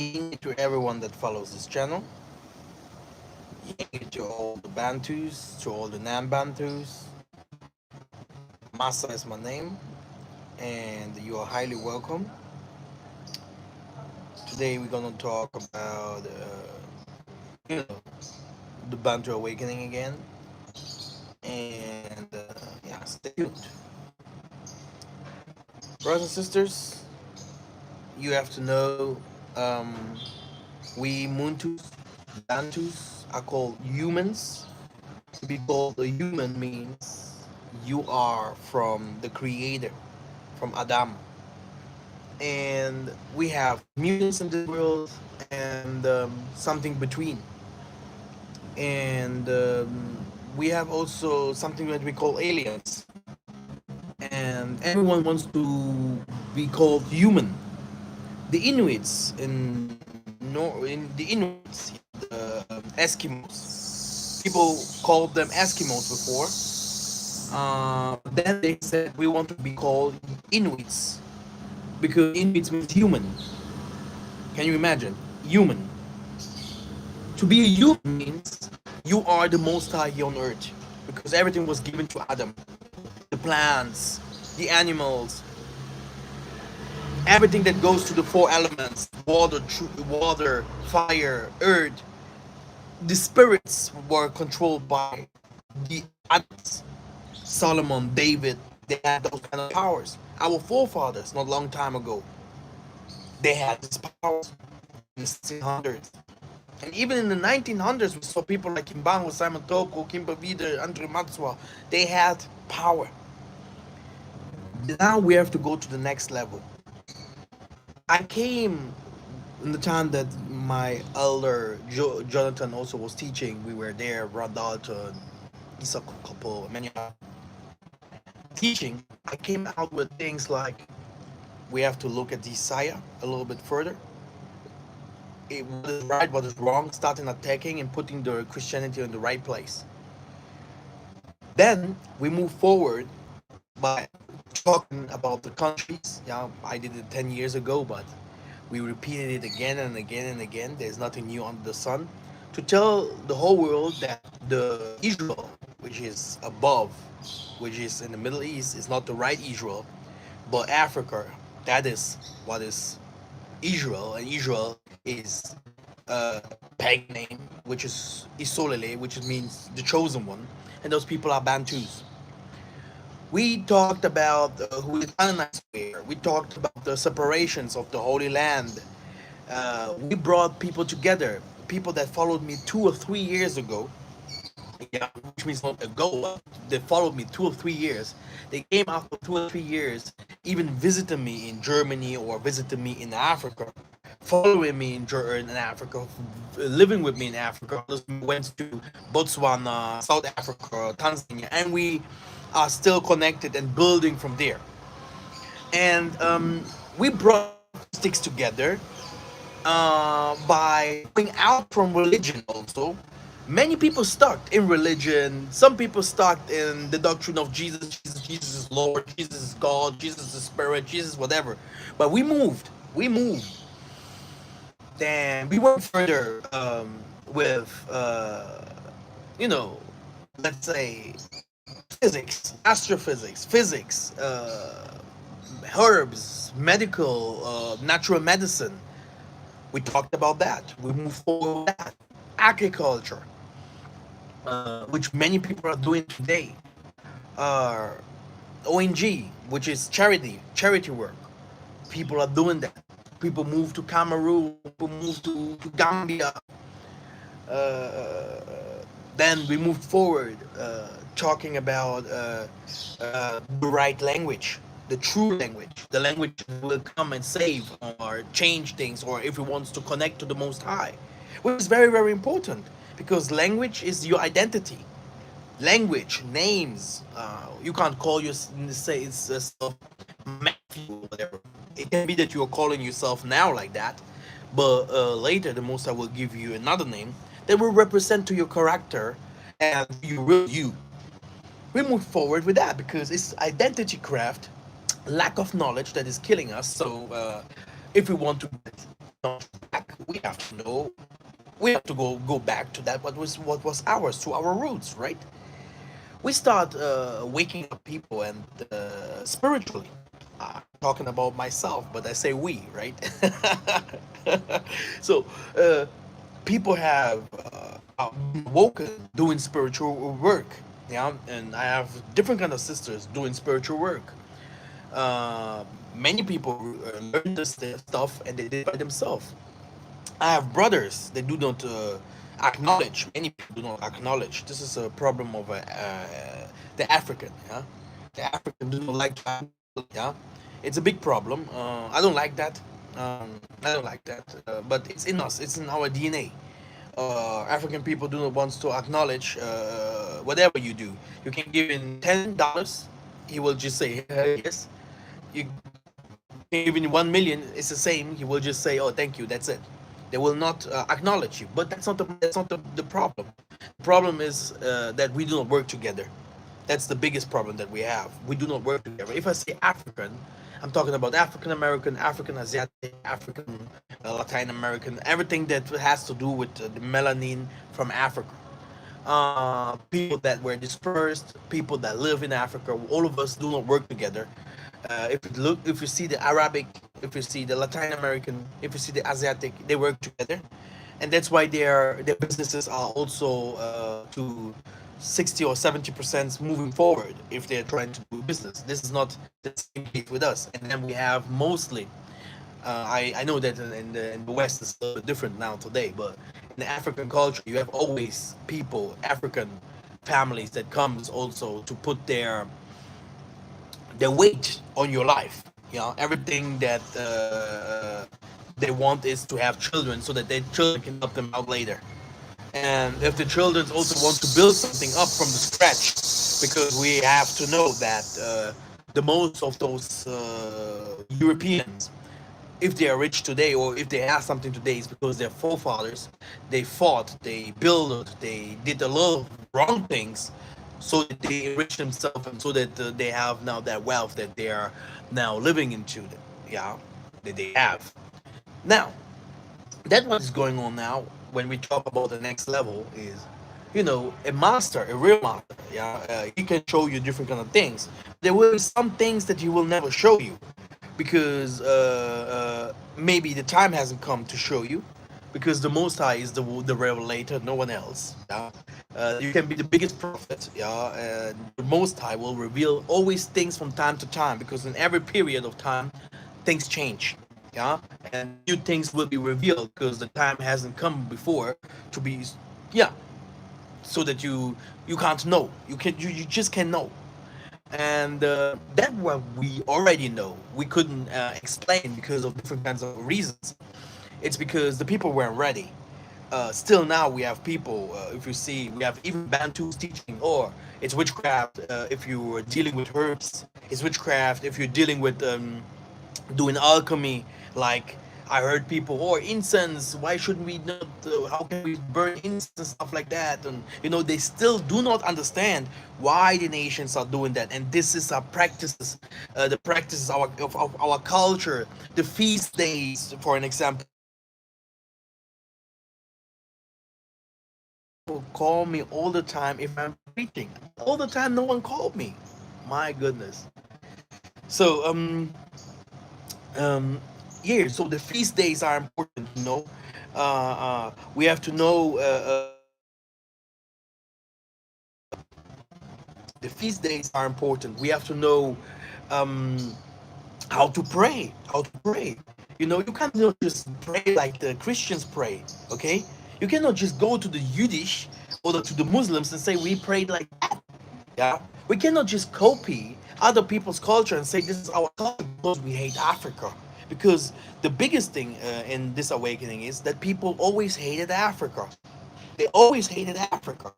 Ying to everyone that follows this channel. Ying to all the Bantus, to all the Nan-Bantus. Masa is my name, and you are highly welcome. Today we're gonna talk about, you know, the Bantu awakening again, and yeah, stay tuned, brothers and sisters. You have to know, we Muntu Bantus are called humans. To be called a human means you are from the Creator, from Adam. And we have mutants in this world and something between. And we have also something that we call aliens. And everyone wants to be called human. The Inuits in the Inuits, the Eskimos. People called them Eskimos before. Then they said we want to be called Inuits because Inuits means human. Can you imagine? Human. To be a human means you are the most high here on earth because everything was given to Adam. The plants, the animals, everything that goes to the four elements: water, fire, earth. The spirits were controlled by the Adams. Solomon, David, they had those kind of powers. Our forefathers, not long time ago, they had these powers in the 1600s. And even in the 1900s, we saw people like Kimbango, Simon Toko, Kimba Vida, Andre Matsua. They had power. Now we have to go to the next level. I came in the time that my elder Jonathan also was teaching. We were there, Rod Dalton, Isaac Couple, many other teaching. I came out with things like we have to look at yiseka'yah a little bit further. What is right, what is wrong, starting attacking and putting the Christianity in the right place. Then we move forward by talking about the countries. Yeah, I did it 10 years ago, but we repeated it again and again and again. There's nothing new under the sun. To tell the whole world that the Israel, which is above, which is in the Middle East, is not the right Israel, but Africa, that is what is Israel, and Israel is a pagan name, which is Isolele, which means the chosen one, and those people are Bantus. We talked about who the Canaanites were. We talked about the separations of the Holy Land. We brought people together, people that followed me 2 or 3 years ago. Yeah, which means not ago. They followed me 2 or 3 years. They came after 2 or 3 years, even visited me in Germany or visited me in Africa, following me in Africa, living with me in Africa. Others went to Botswana, South Africa, Tanzania, and we are still connected and building from there. And we brought sticks together by going out from religion also. Many people stuck in religion. Some people stuck in the doctrine of Jesus is Lord, Jesus is God, Jesus is Spirit, Jesus whatever. But we moved. Then we went further with, you know, let's say physics, astrophysics, physics, herbs, medical, natural medicine. We talked about that. We moved forward with that. Agriculture, which many people are doing today. Uh, ONG, which is charity work. People are doing that. People move to Cameroon, people move to Gambia. Then we moved forward, talking about the right language, the true language, the language that will come and save or change things, or if it wants to connect to the Most High, which is very, very important because language is your identity. Language, names. You can't call yourself Matthew or whatever. It can be that you are calling yourself now like that, but later the Most High will give you another name that will represent to your character and your real you. We move forward with that because it's identity craft, lack of knowledge that is killing us. So If we want to get knowledge back, we have to know. We have to go back to that what was ours, to our roots, right? We start waking up people and spiritually. I'm talking about myself, but I say we, right? So people have been woken doing spiritual work. Yeah, and I have different kind of sisters doing spiritual work. Uh, Many people learn this stuff and they did by themselves. I have brothers that do not acknowledge. Many people do not acknowledge. This is a problem of the African. Yeah, the African do not like to acknowledge. Yeah, it's a big problem. I don't like that. I don't like that. But it's in us. It's in our DNA. African people do not want to acknowledge whatever you do. You can give him $10, he will just say yes. You even 1 million is the same. He will just say, "Oh, thank you." That's it. They will not acknowledge you. But that's not the problem. The problem is that we do not work together. That's the biggest problem that we have. We do not work together. If I say African, I'm talking about African American, African Asiatic, African Latin American, everything that has to do with the melanin from Africa. People that were dispersed, people that live in Africa, all of us do not work together. If you see the Arabic, if you see the Latin American, if you see the Asiatic, they work together, and that's why their businesses are also to 60 or 70% moving forward if they're trying to do business. This is not the same case with us, and then we have mostly I know that in the West it's a little bit different now today, but in the African culture, you have always people, African families that comes also to put their weight on your life. You know, everything that they want is to have children so that their children can help them out later. And if the children also want to build something up from the scratch, because we have to know that the most of those Europeans, if they are rich today or if they have something today, is because their forefathers, they fought, they built, they did a lot of wrong things so that they enrich themselves and so that they have now that wealth that they are now living into, yeah, that they have now. That's what is going on now. When we talk about the next level is, a master, a real master, yeah, he can show you different kind of things. There will be some things that he will never show you because maybe the time hasn't come to show you, because the Most High is the revelator, no one else. Yeah, you can be the biggest prophet. Yeah, and the Most High will reveal always things from time to time, because in every period of time, things change. Yeah, and new things will be revealed because the time hasn't come before to be. Yeah, so that you can't know. You just can't know, and that what we already know. We couldn't explain because of different kinds of reasons. It's because the people weren't ready. Still now we have people. If you see, we have even Bantus teaching, or it's witchcraft. If you are dealing with herbs, it's witchcraft. If you're dealing with doing alchemy, like I heard people, or incense, why shouldn't we not, how can we burn incense and stuff like that? And they still do not understand why the nations are doing that. And this is our practices, the practices of our culture, the feast days, for an example. People call me all the time if I'm preaching. All the time, no one called me. My goodness. So um yeah, so the feast days are important. We have to know the feast days are important. We have to know um how to pray. You can't just pray like the Christians pray. Okay, you cannot just go to the Yiddish or to the Muslims and say we prayed like that. Yeah, we cannot just copy other people's culture and say this is our culture because we hate Africa. Because the biggest thing in this awakening is that people always hated Africa. They always hated Africa,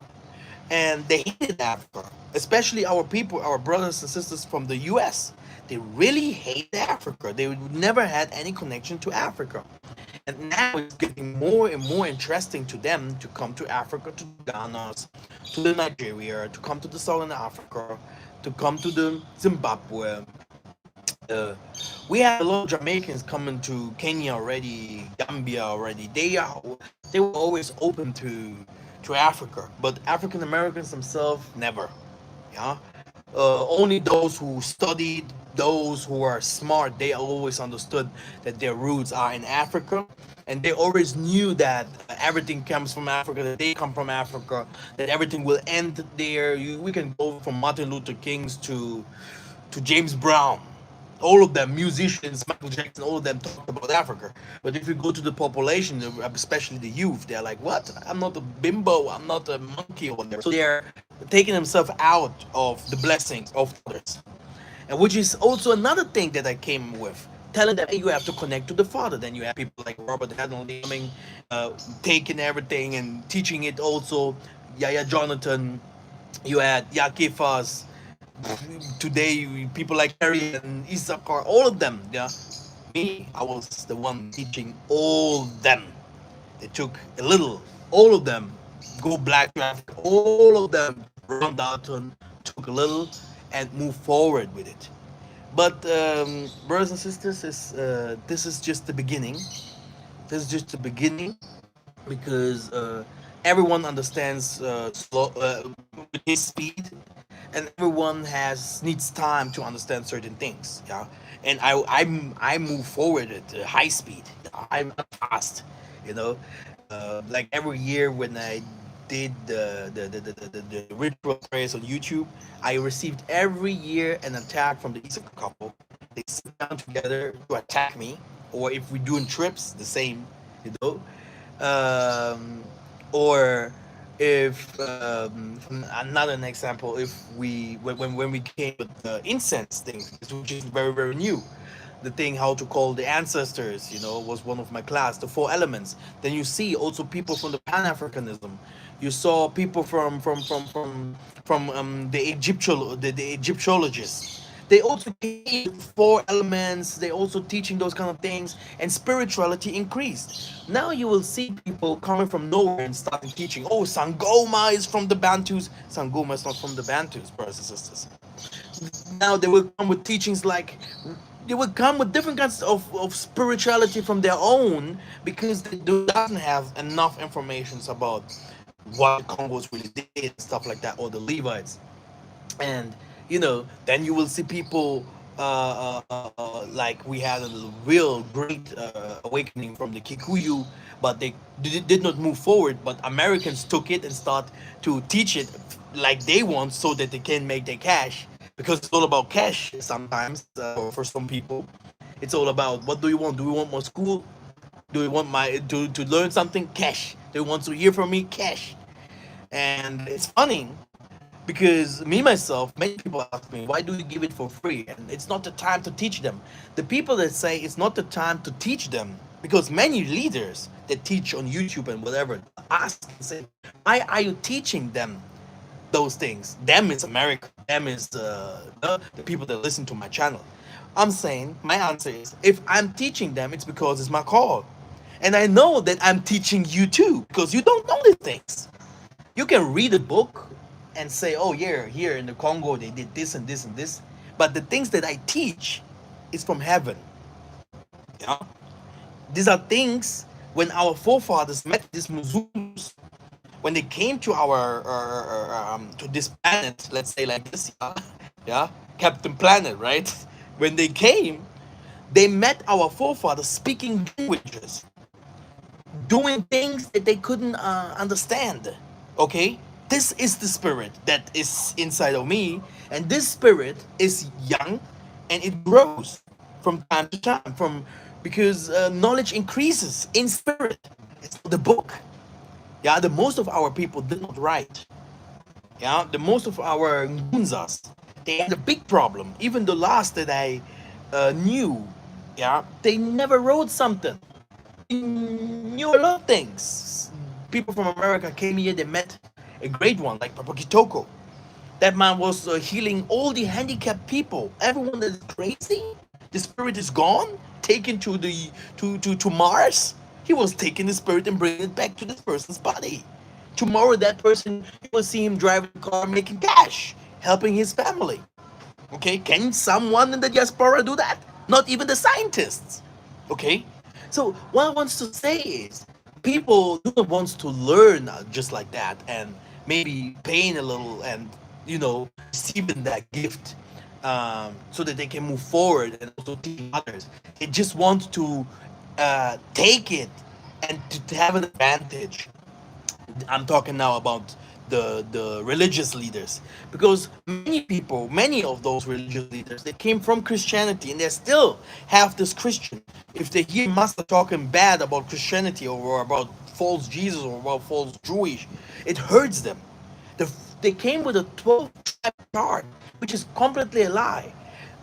and they hated Africa, especially our people, our brothers and sisters from the U.S. They really hated Africa. They never had any connection to Africa. And now it's getting more and more interesting to them to come to Africa, to Ghana, to the Nigeria, to come to the Southern Africa, to come to the Zimbabwe, Uh, we had a lot of Jamaicans coming to Kenya already, Gambia already. They were always open to Africa, but African Americans themselves never. Yeah, only those who studied, those who are smart, they always understood that their roots are in Africa, and they always knew that everything comes from Africa, that they come from Africa, that everything will end there. We can go from Martin Luther King's to James Brown. All of them, musicians, Michael Jackson, all of them talked about Africa. But if you go to the population, especially the youth, they're like, "What? I'm not a bimbo. I'm not a monkey or whatever." So they're taking themselves out of the blessings of others, and which is also another thing that I came with, telling them, "Hey, you have to connect to the Father." Then you have people like Robert Hadley coming, taking everything and teaching it. Also, Yaya Jonathan, you had Yakifas, today people like Harry and Issachar, all of them. Yeah, me, I was the one teaching all of them. They took a little, all of them go black to Africa, all of them run Dalton, took a little and move forward with it. But brothers and sisters, this is just the beginning. This is just the beginning because everyone understands with his speed, and everyone has needs time to understand certain things. Yeah, and I move forward at high speed. I'm not fast, you know. Like every year when I did the ritual prayers on YouTube, I received every year an attack from the Yiseka'yah couple. They sit down together to attack me, or if we're doing trips, the same, you know. Um, or if from another example, if we when we came with the incense thing, which is very new, the thing how to call the ancestors, was one of my class, the four elements. Then you see also people from the Pan-Africanism. You saw people from the Egyptologists. They also came with four elements. They also teaching those kind of things, and spirituality increased. Now you will see people coming from nowhere and starting teaching. Oh, Sangoma is from the Bantus. Sangoma is not from the Bantus, brothers and sisters. Now they will come with teachings like they will come with different kinds of spirituality from their own because they doesn't have enough information about what the Congos really did and stuff like that, or the Levites. And then you will see people like we had a real great awakening from the Kikuyu, but they did not move forward. But Americans took it and start to teach it like they want, so that they can make their cash, because it's all about cash sometimes. For some people, it's all about, what do you want? Do we want more school? Do we want my to learn something? Cash. Do you want to hear from me? Cash. And it's funny because me myself, many people ask me, why do you give it for free? And it's not the time to teach them. The people that say it's not the time to teach them, because many leaders that teach on YouTube and whatever ask and say, why are you teaching them those things? Them is America. Them is the people that listen to my channel. I'm saying, my answer is, if I'm teaching them, it's because it's my call. And I know that I'm teaching you too, because you don't know these things. You can read a book and say, oh yeah, here in the Congo they did this and this and this. But the things that I teach is from heaven. You know? These are things when our forefathers met these Muzulus, when they came to our to this planet, let's say like this, yeah, yeah, Captain Planet, right? When they came, they met our forefathers speaking languages, doing things that they couldn't understand. Okay, this is the spirit that is inside of me, and this spirit is young, and it grows from time to time. From Because knowledge increases in spirit. It's the book. Yeah, the most of our people did not write. Yeah, the most of our ngunzas, they had a big problem. Even the last that I knew, yeah, they never wrote something. They knew a lot of things. People from America came here, they met a great one like Papa Kitoko. That man was healing all the handicapped people. Everyone that is crazy, the spirit is gone, taken to the to Mars. He was taking the spirit and bringing it back to this person's body. Tomorrow, that person, you will see him driving a car, making cash, helping his family. Okay, can someone in the diaspora do that? Not even the scientists. Okay, so what I want to say is people do not want to learn just like that and maybe paying a little and receiving that gift so that they can move forward and also teach others. They just want to take it and to have an advantage. I'm talking now about the religious leaders, because many people, many of those religious leaders, they came from Christianity and they still have this Christian. If they hear Master talking bad about Christianity or about false Jesus or about false Jewish, it hurts them. The, they came with a 12 tribe chart, which is completely a lie.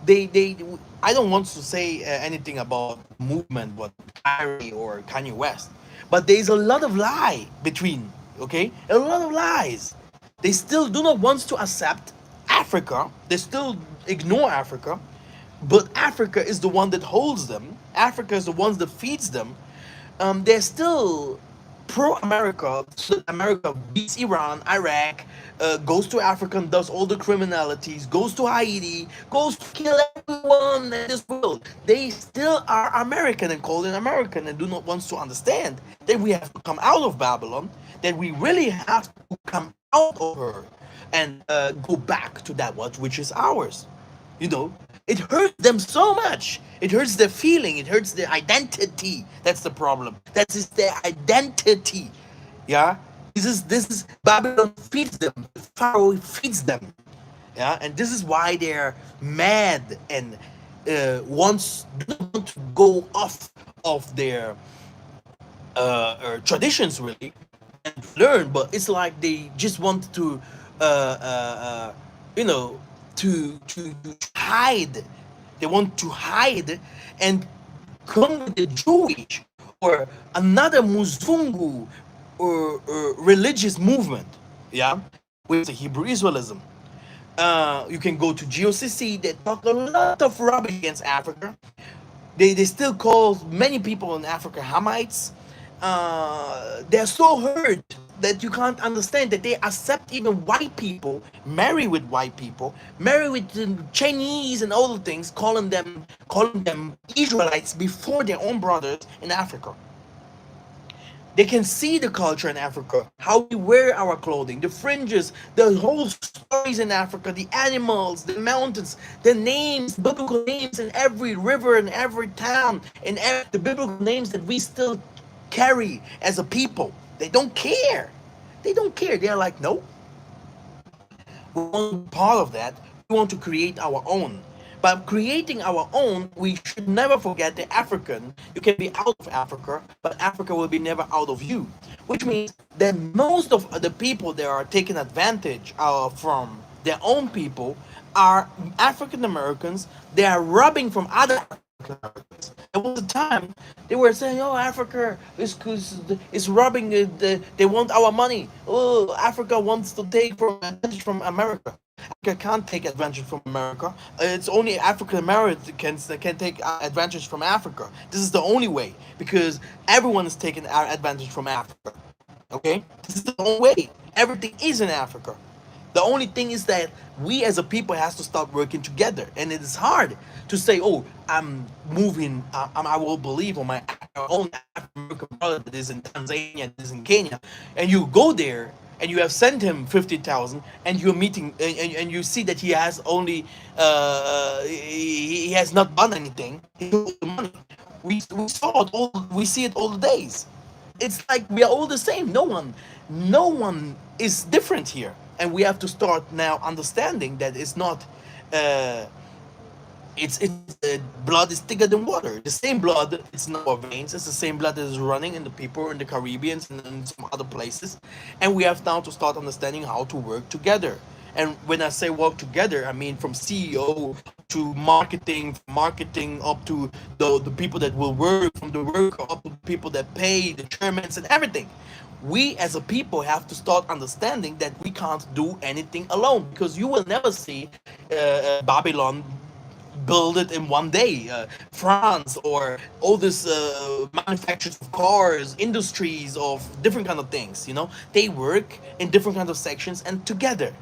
They I don't want to say anything about movement, what Kyrie or Kanye West, but there's a lot of lie between. Okay, a lot of lies. They still do not want to accept Africa. They still ignore Africa, but Africa is the one that holds them. Africa is the one that feeds them. They're still pro-America, so that America beats Iran, Iraq, goes to Africa and does all the criminalities, goes to Haiti, goes to kill everyone in this world. They still are American and call it American and do not want to understand that we have to come out of Babylon, that we really have to come out of her and go back to that which is ours. You know, it hurts them so much. It hurts their feeling. It hurts their identity. That's the problem. That is their identity. Yeah. This is Babylon feeds them. Pharaoh feeds them. Yeah. And this is why they're mad and wants do not want to go off of their traditions really and learn, but it's like they just want to uh, uh, uh, you know to hide. They want to hide and come with the Jewish or another Muzungu or religious movement, yeah, with the Hebrew Israelism. You can go to GOCC. They talk a lot of rubbish against Africa. They still call many people in Africa Hamites. They're so hurt that you can't understand that they accept even white people, marry with white people, marry with the Chinese and all the things, calling them Israelites before their own brothers in Africa. They can see the culture in Africa, how we wear our clothing, the fringes, the whole stories in Africa, the animals, the mountains, the names, biblical names in every river and every town, and the biblical names that we still carry as a people. They don't care. They don't care. They're like, no, we want to be part of that. We want to create our own. By creating our own, we should never forget the African. You can be out of Africa, but Africa will be never out of you. Which means that most of the people that are taking advantage from their own people are African Americans. They are robbing from other African Americans. There was a time they were saying, "Oh, Africa is robbing. They want our money. Oh, Africa wants to take from advantage from America. Africa can't take advantage from America. It's only African Americans that can take advantage from Africa. This is the only way because everyone is taking advantage from Africa. Okay, this is the only way. Everything is in Africa. The only thing is that we as a people has to start working together, and it is hard to say, "Oh, I'm moving. I will believe on my own African American brother that is in Tanzania, that is in Kenya," and you go there and you have sent him 50,000, and you're meeting, and you see that he has only he has not done anything. He took the money. We saw it all. We see it all the days. It's like we are all the same. No one is different here, and we have to start now understanding that it's not. Uh, it's blood is thicker than water. The same blood it's in our veins. It's the same blood that is running in the people in the Caribbean and in some other places, and we have now to start understanding how to work together. And when I say work together, I mean from CEO to marketing, from marketing up to the people that will work, from the worker up to the people that pay, the chairmen and everything. We as a people have to start understanding that we can't do anything alone because you will never see Babylon build it in one day. France or all this manufacturers of cars, industries of different kind of things. They work in different kind of sections and together.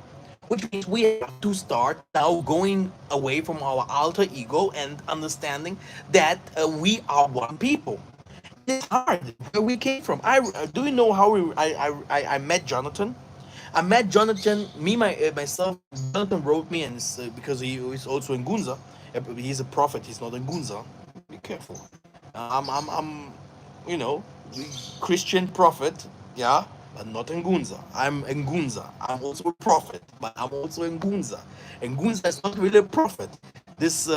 which means we have to start now going away from our alter ego and understanding that we are one people. And it's hard where we came from. I do you know how I met Jonathan? I met Jonathan. Myself. Jonathan wrote me, and because he is also in Gunza. He's a prophet. He's not in Gunza. Be careful. I'm, you know, Christian prophet. Yeah, but not in Gunza. I'm in Gunza. I'm also a prophet, but I'm also in Gunza. And Gunza is not really a prophet. These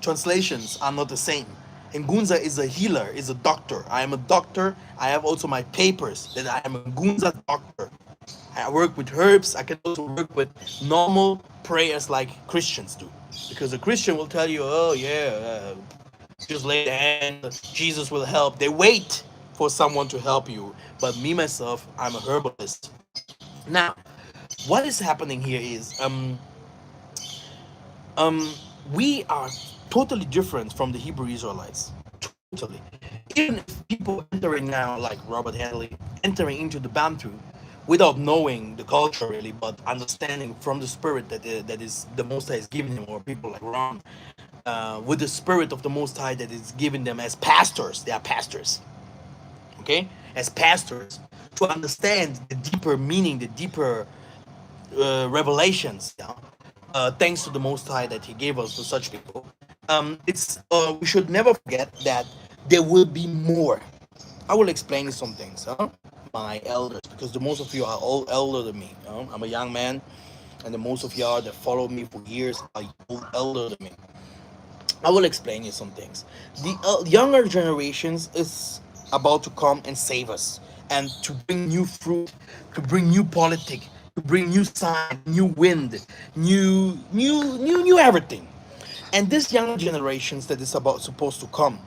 translations are not the same. And Gunza is a healer, is a doctor. I am a doctor. I have also my papers that I am a Gunza doctor. I work with herbs. I can also work with normal prayers like Christians do. Because a Christian will tell you, oh, yeah, just lay the hand, Jesus will help. They wait for someone to help you. But me, myself, I'm a herbalist. Now, what is happening here is um, we are totally different from the Hebrew Israelites. Totally. Even if people entering now, like Robert Hadley, entering into the Bantu without knowing the culture really, but understanding from the spirit that is the Most High is giving him, or people like Ron, with the spirit of the Most High that is giving them as pastors. They are pastors, okay? As pastors, to understand the deeper meaning, the deeper revelations, yeah? Thanks to the Most High that He gave us to such people. It's We should never forget that there will be more. I will explain you some things, huh? My elders, because the most of you are all elder than me. I'm a young man, and the most of y'all that followed me for years are elder than me. I will explain you some things. The younger generations is about to come and save us, and to bring new fruit, to bring new politic, to bring new sign, new wind, new everything. And this younger generations that is about supposed to come,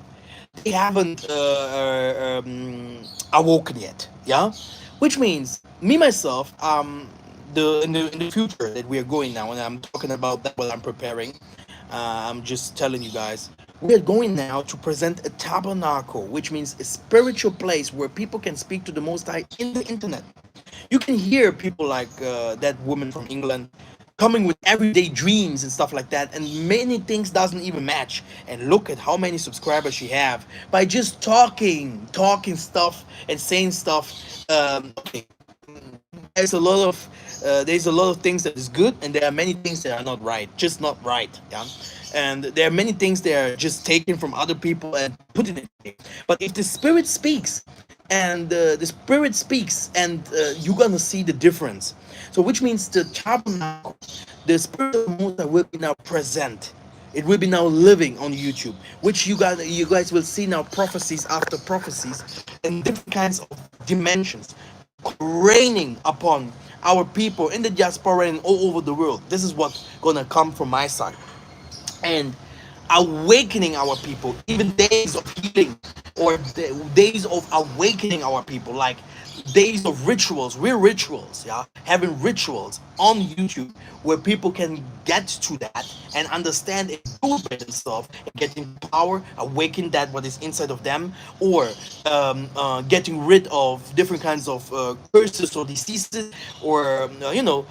they haven't awoken yet. Yeah, which means me myself, the future that we are going now, and I'm talking about that while I'm preparing. I'm just telling you guys, we are going now to present a tabernacle, which means a spiritual place where people can speak to the Most High in the internet. You can hear people like that woman from England coming with everyday dreams and stuff like that, and many things doesn't even match. And look at how many subscribers she have by just talking stuff and saying stuff. Okay, there's a lot of things that is good, and there are many things that are not right, just not right. Yeah, and there are many things that are just taken from other people and put it in there. But if the Spirit speaks, and the Spirit speaks, and you're gonna see the difference. So, which means the tabernacle, the Spirit of the Most High will be now present. It will be now living on YouTube, which you guys will see now prophecies after prophecies and different kinds of dimensions raining upon our people in the diaspora and all over the world. This is what's gonna come from my side. And awakening our people, even days of healing, or days of awakening our people, like days of rituals, real rituals, yeah, having rituals on YouTube where people can get to that and understand and do it by themselves and getting power, awaken that what is inside of them, or getting rid of different kinds of curses or diseases, or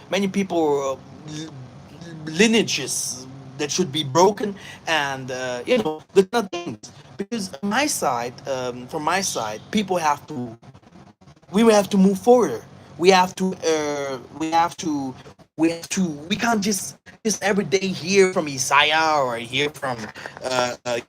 many people lineages that should be broken, and the kind of things. Because on my side, from my side, people have to we have to move forward. We can't just every day hear from Isaiah, or hear from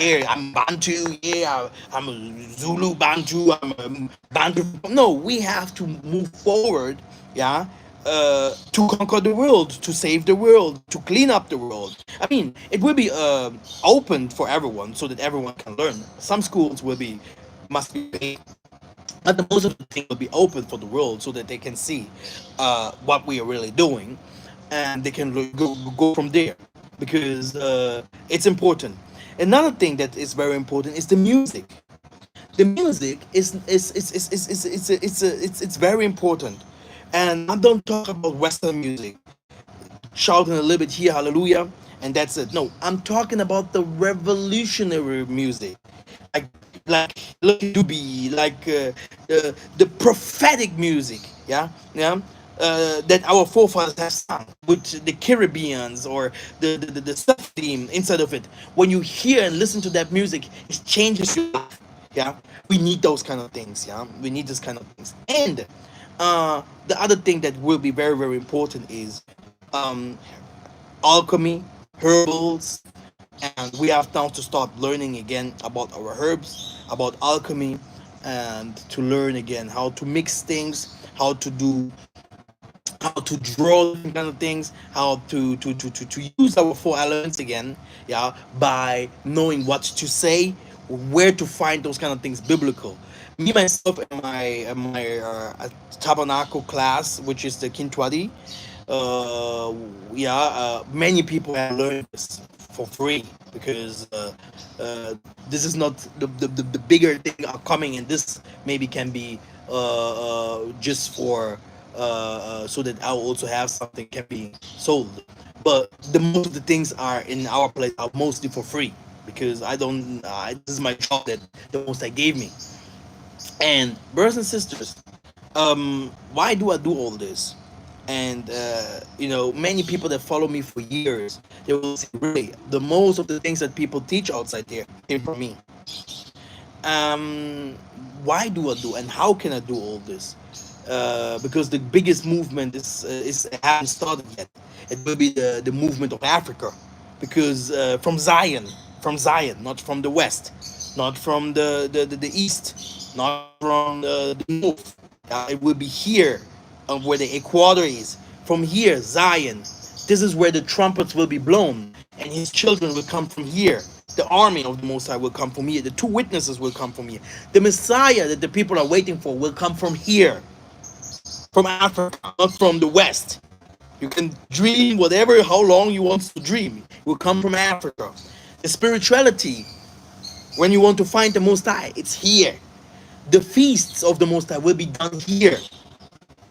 yeah, I'm Bantu, yeah, I'm a Zulu Bantu, I'm a Bantu. No, we have to move forward, yeah, to conquer the world, to save the world, to clean up the world. I mean, it will be open for everyone so that everyone can learn. Some schools must be paid, but the most of the thing will be open for the world so that they can see what we are really doing, and they can go from there, because it's important. Another thing that is very important is the music. The music it's very important, and I don't talk about Western music, shouting a little bit here, hallelujah, and that's it. No, I'm talking about the revolutionary music, like Lucky Dube, like the prophetic music. Yeah, yeah. that our forefathers have sung with the Caribbeans or the surf theme inside of it. When you hear and listen to that music, it changes your life. Yeah, we need those kind of things. Yeah, we need this kind of things. And the other thing that will be very very important is um, alchemy, herbals, and we have now to start learning again about our herbs, about alchemy, and to learn again how to mix things, how to draw different kind of things, how to use our four elements again, yeah, by knowing what to say, where to find those kind of things biblical. Me myself in my tabernacle class, which is the Kintwadi, uh, yeah, many people have learned this for free because uh, this is not the bigger thing are coming, and this maybe can be just for so that I'll also have something can be sold. But the most of the things are in our place are mostly for free because I don't. This is my job that the most I gave me. And brothers and sisters, why do I do all this? And many people that follow me for years, they will say, really, the most of the things that people teach outside there came from me. um, why do I do and how can I do all this? Because the biggest movement is haven't started yet. It will be the movement of Africa, because from Zion, not from the West, not from the East, not from the North. It will be here, where the equator is. From here, Zion. This is where the trumpets will be blown, and his children will come from here. The army of the Most High will come from here. The two witnesses will come from here. The Messiah that the people are waiting for will come from here, from Africa, not from the West. You can dream whatever, how long you want to dream. It will come from Africa. The spirituality, when you want to find the Most High, it's here. The feasts of the Most High will be done here.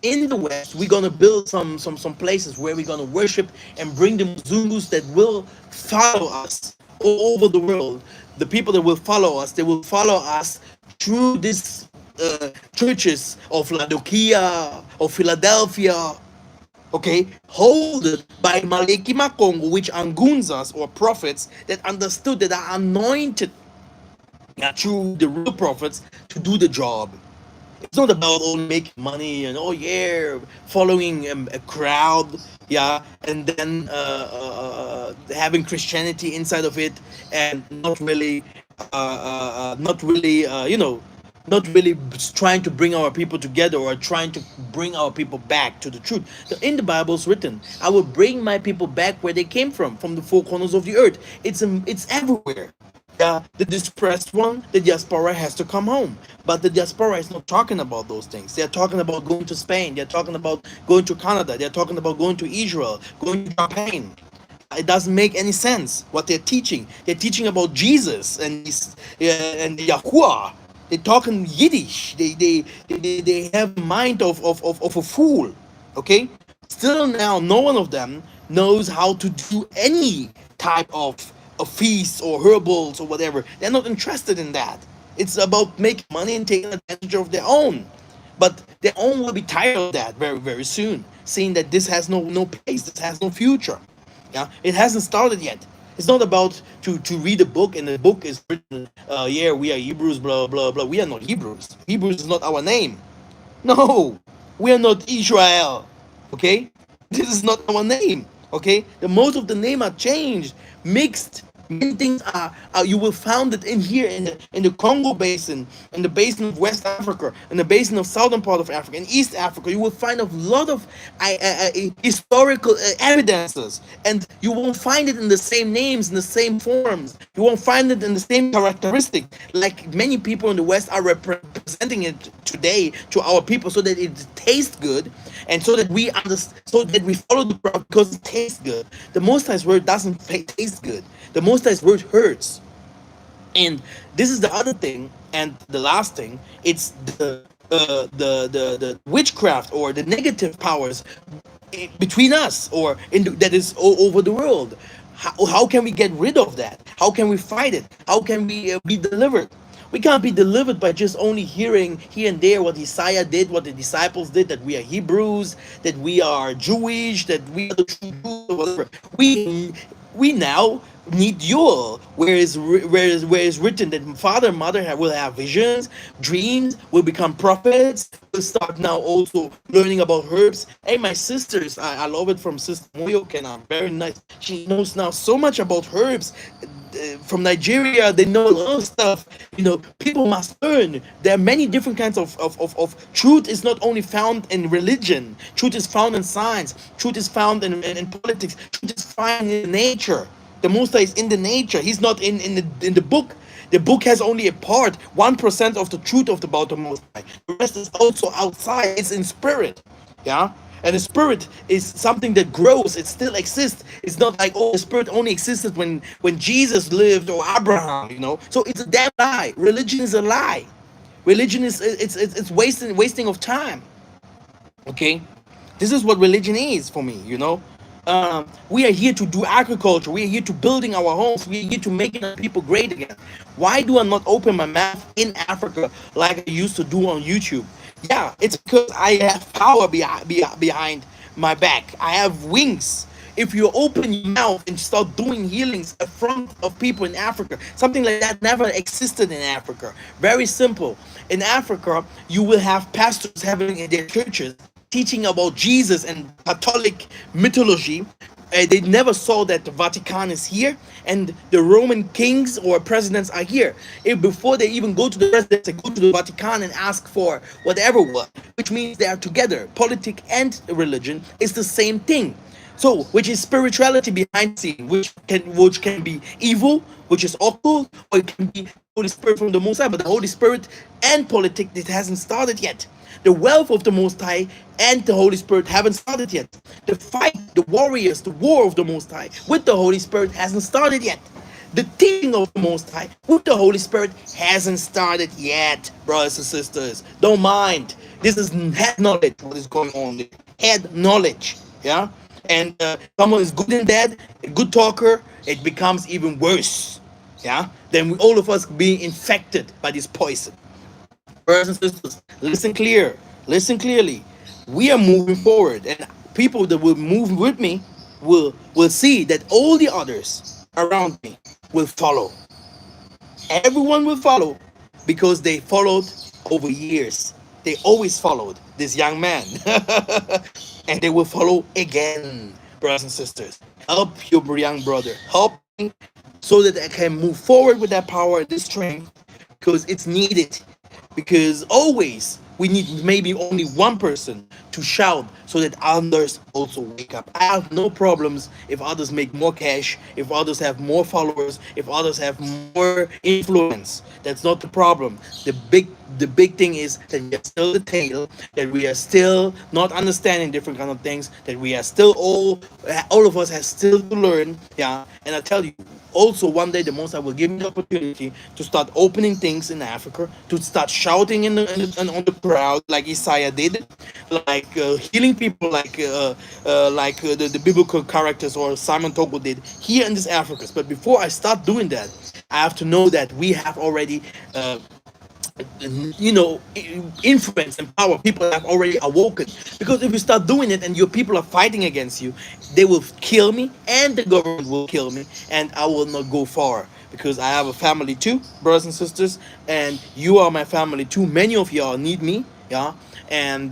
In the West, we're gonna build some places where we're gonna worship and bring the Mzungus that will follow us all over the world. The people that will follow us, they will follow us through these churches of Laodicea, of Philadelphia, okay, holded by Maleki Makongo, which are Ngunzas or prophets that understood that are anointed through the real prophets to do the job. It's not about only making money and oh yeah, following a crowd, yeah, and then having Christianity inside of it, and not really, not really trying to bring our people together or trying to bring our people back to the truth. In the Bible, it's written, "I will bring my people back where they came from the four corners of the earth." It's everywhere. Yeah, the dispersed one, the diaspora has to come home. But the diaspora is not talking about those things. They're talking about going to Spain. They're talking about going to Canada. They're talking about going to Israel, going to Japan. It doesn't make any sense what they're teaching. They're teaching about Jesus and Yahuwah. They're talking Yiddish. They have a mind of a fool. Okay? Still now, no one of them knows how to do any type of feasts or herbals or whatever. They're not interested in that. It's about making money and taking advantage of their own. But their own will be tired of that very, very soon, seeing that this has no place, this has no future. Yeah, it hasn't started yet. It's not about to read a book and the book is written, yeah, we are Hebrews, blah blah blah. We are not Hebrews. Hebrews is not our name. No, we are not Israel. Okay, this is not our name. Okay, the most of the name are changed, mixed. Many things are you will find it in here in the Congo basin, in the basin of West Africa, in the basin of southern part of Africa, in East Africa. You will find a lot of historical evidences, and you won't find it in the same names, in the same forms. You won't find it in the same characteristic, like many people in the West are representing it today to our people, so that it tastes good, and so that we understand, so that we follow the crowd because it tastes good. The Most High's word doesn't taste good. The Most High's word hurts. And this is the other thing, and the last thing. It's the witchcraft or the negative powers between us, or that is all over the world. How can we get rid of that? How can we fight it? How can we be delivered? We can't be delivered by just only hearing here and there what Isaiah did, what the disciples did, that we are Hebrews, that we are Jewish, that we are the true Jews, or whatever. We now need Yule, where is written that father and mother will have visions, dreams, will become prophets, will start now also learning about herbs. Hey, my sisters, I love it from Sister Moyoke, and I'm very nice. She knows now so much about herbs. From Nigeria, they know a lot of stuff. People must learn. There are many different kinds of truth is not only found in religion. Truth is found in science. Truth is found in politics. Truth is found in nature. The Most High is in the nature. He's not in the book. The book has only a part, 1% of the truth of about the Most High. The rest is also outside. It's in spirit. Yeah? And the spirit is something that grows. It still exists. It's not like, oh, the spirit only existed when Jesus lived or Abraham. So it's a damn lie. Religion is a lie. Religion is it's wasting of time. Okay, this is what religion is for me. We are here to do agriculture. We are here to building our homes. We are here to making our people great again. Why do I not open my mouth in Africa like I used to do on YouTube? Yeah, it's because I have power behind my back. I have wings. If you open your mouth and start doing healings in front of people in Africa, something like that never existed in Africa. Very simple. In Africa, you will have pastors having in their churches teaching about Jesus and Catholic mythology. They never saw that the Vatican is here and the Roman kings or presidents are here. If before they even go to the president, they go to the Vatican and ask for whatever what, which means they are together. Politics and religion is the same thing. So, which is spirituality behind the scene, which can be evil, which is occult, or it can be Holy Spirit from the Most High. But the Holy Spirit and politics, it hasn't started yet. The wealth of the Most High and the Holy Spirit haven't started yet. The fight, the warriors, the war of the Most High with the Holy Spirit hasn't started yet. The teaching of the Most High with the Holy Spirit hasn't started yet, brothers and sisters. Don't mind. This is head knowledge, what is going on there. Head knowledge, yeah? And someone is good in that, a good talker, it becomes even worse, yeah? Then all of us being infected by this poison. Brothers and sisters, listen clear, listen clearly. We are moving forward, and people that will move with me will see that all the others around me will follow. Everyone will follow because they followed over years. They always followed this young man. And they will follow again, brothers and sisters. Help your young brother. Help me so that I can move forward with that power and this strength because it's needed. Because always we need maybe only one person to shout so that others also wake up. I have no problems if others make more cash, if others have more followers, if others have more influence. That's not the problem. The big thing is that we are still the tail, that we are still not understanding different kind of things, that we are still all of us has still to learn. Yeah, and I tell you, also one day the Most High will give me the opportunity to start opening things in Africa, to start shouting on the crowd like Isaiah did, like healing people like the biblical characters or Simon Toko did here in this Africa. But before I start doing that, I have to know that we have already influence and power. People have already awoken, because if you start doing it and your people are fighting against you, they will kill me and the government will kill me, and I will not go far, because I have a family too, brothers and sisters, and you are my family too. Many of y'all need me, yeah. And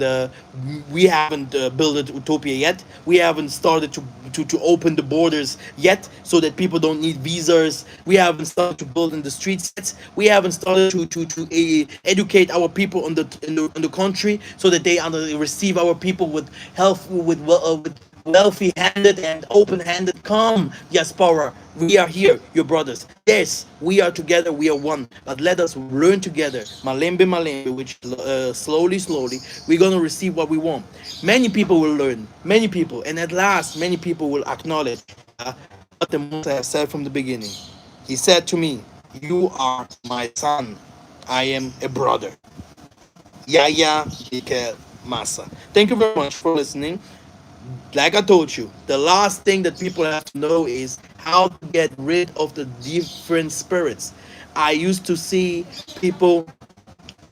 we haven't built a utopia yet. We haven't started to open the borders yet, so that people don't need visas. We haven't started to build in the streets yet. We haven't started to educate our people in the country, so that they receive our people with health, with wealthy handed and open handed. Come, diaspora, we are here, your brothers. Yes, we are together, we are one. But let us learn together, malembe malembe, which slowly we're gonna receive what we want. Many people will learn, many people, and at last many people will acknowledge what the Most has said from the beginning. He said to me, "You are my son, I am a brother." Yaya Dikel Masa. Thank you very much for listening. Like I told you, the last thing that people have to know is how to get rid of the different spirits. I used to see people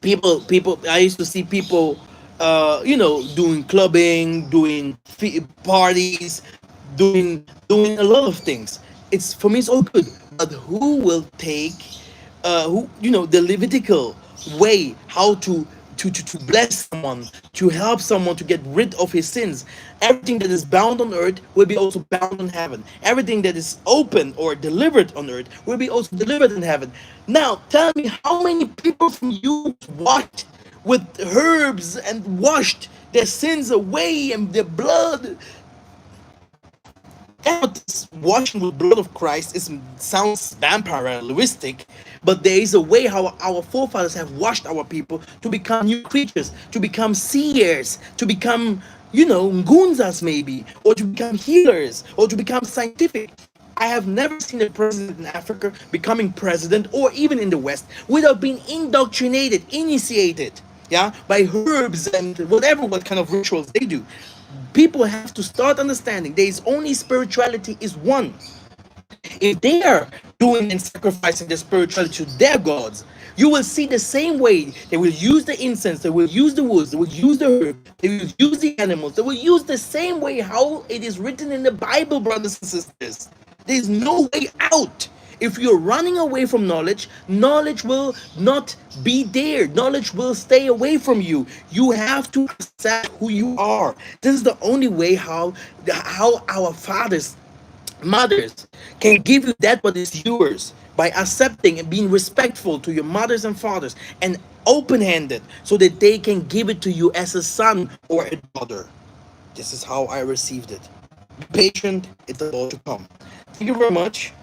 I used to see people doing clubbing, doing parties, doing a lot of things. It's for me, it's all good, but who will take who the Levitical way, how to bless someone, to help someone to get rid of his sins. Everything that is bound on earth will be also bound on heaven. Everything that is open or delivered on earth will be also delivered in heaven. Now tell me, how many people from you washed with herbs and washed their sins away and their blood? Yeah, but this washing with blood of Christ is sounds vampiristic, but there is a way how our forefathers have washed our people to become new creatures, to become seers, to become, ngunzas maybe, or to become healers, or to become scientific. I have never seen a president in Africa becoming president, or even in the West, without being indoctrinated, initiated, yeah, by herbs and whatever, what kind of rituals they do. People have to start understanding there is only spirituality is one. If they are doing and sacrificing their spirituality to their gods, you will see the same way they will use the incense, they will use the woods, they will use the herb, they will use the animals, they will use the same way how it is written in the Bible, brothers and sisters. There is no way out. If you're running away from knowledge, knowledge will not be there. Knowledge will stay away from you. You have to accept who you are. This is the only way how our fathers, mothers can give you that what is yours, by accepting and being respectful to your mothers and fathers, and open-handed, so that they can give it to you as a son or a daughter. This is how I received it. Be patient, it's about to come. Thank you very much.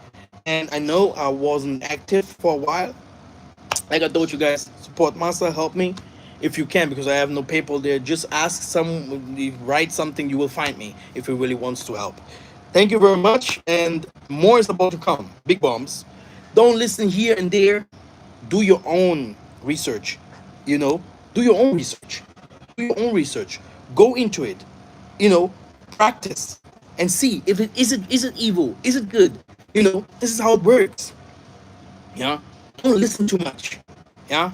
And I know I wasn't active for a while. Like I told you guys, support Masa, help me if you can, because I have no PayPal there. Just ask some, write something, you will find me if you really wants to help. Thank you very much, and more is about to come. Big bombs. Don't listen here and there. Do your own research. You know, do your own research. Do your own research. Go into it. You know, practice and see if it evil, is it good. This is how it works. Yeah, don't listen too much. Yeah,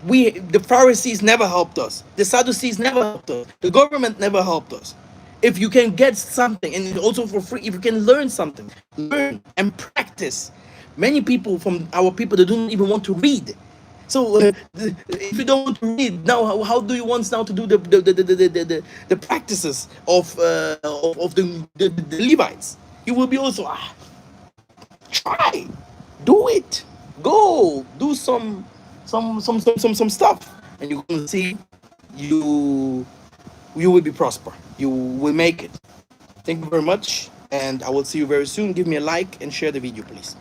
the Pharisees never helped us. The Sadducees never helped us. The government never helped us. If you can get something, and also for free, if you can learn something, learn and practice. Many people from our people, they don't even want to read. So if you don't want to read now, how do you want now to do the practices of the Levites? You will be also try, do it, go do some stuff, and you're gonna see you you will be prosper, you will make it. Thank you very much, and I will see you very soon. Give me a like and share the video, please.